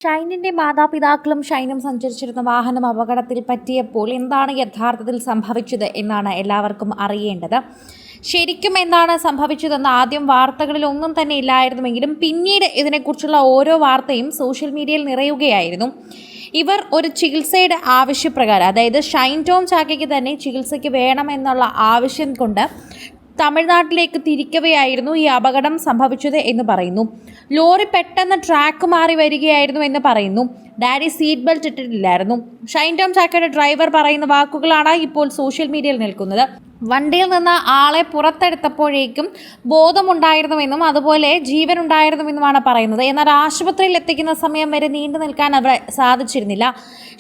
ഷൈനിന്റെ മാതാപിതാക്കളും ഷൈനും സഞ്ചരിച്ചിരുന്ന വാഹനം അപകടത്തിൽ പറ്റിയപ്പോൾ എന്താണ് യഥാർത്ഥത്തിൽ സംഭവിച്ചത് എന്നാണ് എല്ലാവർക്കും അറിയേണ്ടത്. ശരിക്കും എന്താണ് സംഭവിച്ചതെന്ന് ആദ്യം വാർത്തകളിൽ ഒന്നും തന്നെ ഇല്ലായിരുന്നുവെങ്കിലും പിന്നീട് ഇതിനെക്കുറിച്ചുള്ള ഓരോ വാർത്തയും സോഷ്യൽ മീഡിയയിൽ നിറയുകയായിരുന്നു. ഇവർ ഒരു ചികിത്സയുടെ ആവശ്യപ്രകാരം, അതായത് ഷൈൻ ടോം ചാക്കോയ്ക്ക് തന്നെ ചികിത്സയ്ക്ക് വേണമെന്നുള്ള ആവശ്യം കൊണ്ട് തമിഴ്നാട്ടിലേക്ക് തിരിക്കവെയായിരുന്നു ഈ അപകടം സംഭവിച്ചത് എന്ന് പറയുന്നു. ലോറി പെട്ടെന്ന് ട്രാക്ക് മാറി വരികയായിരുന്നു എന്ന് പറയുന്നു. ഡാഡി സീറ്റ് ബെൽറ്റ് ഇട്ടിട്ടില്ലായിരുന്നു. ഷൈൻ ടോം ചാക്കോയുടെ ഡ്രൈവർ പറയുന്ന വാക്കുകളാണ് ഇപ്പോൾ സോഷ്യൽ മീഡിയയിൽ നിൽക്കുന്നത്. വണ്ടിയിൽ നിന്ന് ആളെ പുറത്തെടുത്തപ്പോഴേക്കും ബോധമുണ്ടായിരുന്നുവെന്നും അതുപോലെ ജീവൻ ഉണ്ടായിരുന്നുവെന്നുമാണ് പറയുന്നത്. എന്നാൽ ആശുപത്രിയിൽ എത്തിക്കുന്ന സമയം വരെ നീണ്ടു നിൽക്കാൻ അവർ സാധിച്ചിരുന്നില്ല.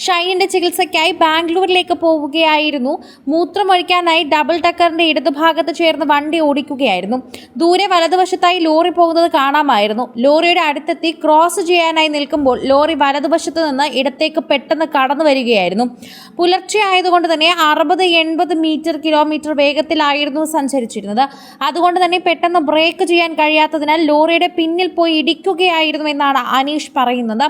ഷൈനിൻ്റെ ചികിത്സയ്ക്കായി ബാംഗ്ലൂരിലേക്ക് പോവുകയായിരുന്നു. മൂത്രമൊഴിക്കാനായി ഡബിൾ ടക്കറിൻ്റെ ഇടതുഭാഗത്ത് ചേർന്ന് വണ്ടി ഓടിക്കുകയായിരുന്നു. ദൂരെ വലതുവശത്തായി ലോറി പോകുന്നത് കാണാമായിരുന്നു. ലോറിയുടെ അടുത്തെത്തി ക്രോസ് ചെയ്യാനായി നിൽക്കുമ്പോൾ ലോറി വലതുവശത്ത് നിന്ന് ഇടത്തേക്ക് പെട്ടെന്ന് കടന്നു വരികയായിരുന്നു. പുലർച്ചെ ആയതുകൊണ്ട് തന്നെ 60-80 കിലോമീറ്റർ വേഗത്തിലായിരുന്നു സഞ്ചരിച്ചിരുന്നത്. അതുകൊണ്ട് തന്നെ പെട്ടെന്ന് ബ്രേക്ക് ചെയ്യാൻ കഴിയാത്തതിനാൽ ലോറിയുടെ പിന്നിൽ പോയി ഇടിക്കുകയായിരുന്നു എന്നാണ് അനീഷ് പറയുന്നത്.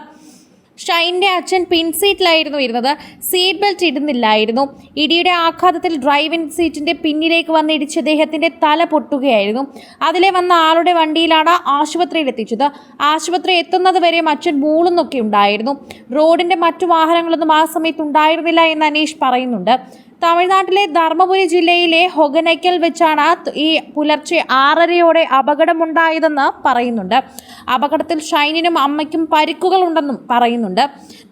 ഷൈൻ്റെ അച്ഛൻ പിൻസീറ്റിലായിരുന്നു ഇരുന്നത്. സീറ്റ് ബെൽറ്റ് ഇടുന്നില്ലായിരുന്നു. ഇടിയുടെ ആഘാതത്തിൽ ഡ്രൈവിംഗ് സീറ്റിൻ്റെ പിന്നിലേക്ക് വന്ന് ഇടിച്ച് അദ്ദേഹത്തിൻ്റെ തല പൊട്ടുകയായിരുന്നു. അതിലെ വന്ന ആളുടെ വണ്ടിയിലാണ് ആശുപത്രിയിൽ എത്തിച്ചത്. ആശുപത്രി എത്തുന്നത് വരെ അച്ഛൻ മൂളുന്നൊക്കെ ഉണ്ടായിരുന്നു. റോഡിൻ്റെ മറ്റു വാഹനങ്ങളൊന്നും ആ സമയത്ത് ഉണ്ടായിരുന്നില്ല എന്ന് അനീഷ് പറയുന്നുണ്ട്. തമിഴ്നാട്ടിലെ ധർമ്മപുരി ജില്ലയിലെ ഹൊഗനയ്ക്കൽ വെച്ചാണ് ഈ പുലർച്ചെ 6:30 അപകടമുണ്ടായതെന്ന് പറയുന്നുണ്ട്. അപകടത്തിൽ ഷൈനിനും അമ്മയ്ക്കും പരിക്കുകളുണ്ടെന്നും പറയുന്നുണ്ട്.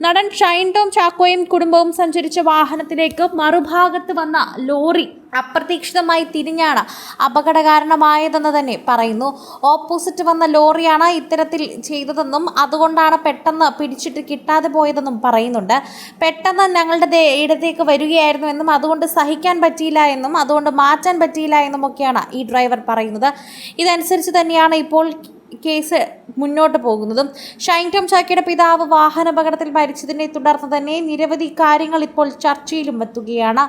നടൻ ഷൈൻ ടോം ചാക്കോയും കുടുംബവും സഞ്ചരിച്ച വാഹനത്തിലേക്ക് മറുഭാഗത്ത് വന്ന ലോറി അപ്രതീക്ഷിതമായി തിരിഞ്ഞാണ് അപകട കാരണമായതെന്ന് തന്നെ പറയുന്നു. ഓപ്പോസിറ്റ് വന്ന ലോറിയാണ് ഇത്തരത്തിൽ ചെയ്തതെന്നും അതുകൊണ്ടാണ് പെട്ടെന്ന് പിടിച്ചിട്ട് കിട്ടാതെ പോയതെന്നും പറയുന്നുണ്ട്. പെട്ടെന്ന് ഞങ്ങളുടെ ഇടത്തേക്ക് വരികയായിരുന്നു എന്നും അതുകൊണ്ട് സഹിക്കാൻ പറ്റിയില്ല എന്നും അതുകൊണ്ട് മാറ്റാൻ പറ്റിയില്ല എന്നുമൊക്കെയാണ് ഈ ഡ്രൈവർ പറയുന്നത്. ഇതനുസരിച്ച് തന്നെയാണ് ഇപ്പോൾ കേസ് മുന്നോട്ട് പോകുന്നതും. ഷൈൻ ടോം ചാക്കോയുടെ പിതാവ് വാഹനാപകടത്തിൽ മരിച്ചതിനെ തുടർന്ന് തന്നെ നിരവധി കാര്യങ്ങൾ ഇപ്പോൾ ചർച്ചയിലും എത്തുകയാണ്.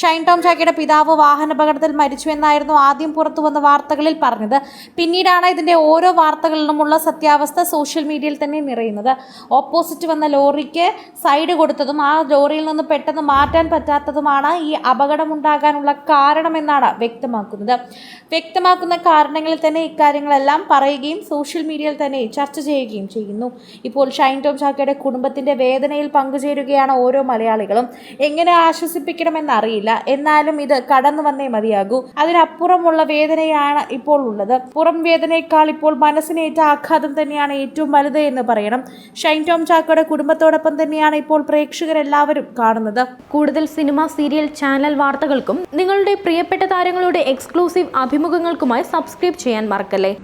ഷൈൻ ടോം ചാക്കോയുടെ പിതാവ് വാഹനാപകടത്തിൽ മരിച്ചു എന്നായിരുന്നു ആദ്യം പുറത്തു വന്ന വാർത്തകളിൽ പറഞ്ഞത്. പിന്നീടാണ് ഇതിൻ്റെ ഓരോ വാർത്തകളിലുമുള്ള സത്യാവസ്ഥ സോഷ്യൽ മീഡിയയിൽ തന്നെ നിറയുന്നത്. ഓപ്പോസിറ്റ് വന്ന ലോറിക്ക് സൈഡ് കൊടുത്തതും ആ ലോറിയിൽ നിന്ന് പെട്ടെന്ന് മാറ്റാൻ പറ്റാത്തതുമാണ് ഈ അപകടമുണ്ടാകാനുള്ള കാരണമെന്നാണ് വ്യക്തമാക്കുന്ന കാരണങ്ങളിൽ തന്നെ ഇക്കാര്യങ്ങളെല്ലാം പറയുകയും സോഷ്യൽ മീഡിയയിൽ തന്നെ ചർച്ച ചെയ്യുകയും ചെയ്യുന്നു. ഇപ്പോൾ ഷൈൻ ടോം ചാക്കോയുടെ കുടുംബത്തിൻ്റെ വേദനയിൽ പങ്കുചേരുകയാണ് ഓരോ മലയാളികളും. എങ്ങനെ ആശ്വസിപ്പിക്കണമെന്നറിയില്ല. എന്നാലും ഇത് കടന്നു വന്നേ മതിയാകൂ. അതിനപ്പുറമുള്ള വേദനയാണ് ഇപ്പോൾ ഉള്ളത്. പുറം വേദനയേക്കാൾ ഇപ്പോൾ മനസ്സിനേറ്റ ആഘാതം തന്നെയാണ് ഏറ്റവും വലുത് എന്ന് പറയണം. ഷൈൻ ടോം ചാക്കോയുടെ കുടുംബത്തോടൊപ്പം തന്നെയാണ് ഇപ്പോൾ പ്രേക്ഷകരെല്ലാവരും കാണുന്നത്. കൂടുതൽ സിനിമ, സീരിയൽ, ചാനൽ വാർത്തകൾക്കും നിങ്ങളുടെ പ്രിയപ്പെട്ട താരങ്ങളുടെ എക്സ്ക്ലൂസീവ് അഭിമുഖങ്ങൾക്കുമായി സബ്സ്ക്രൈബ് ചെയ്യാൻ മറക്കല്ലേ.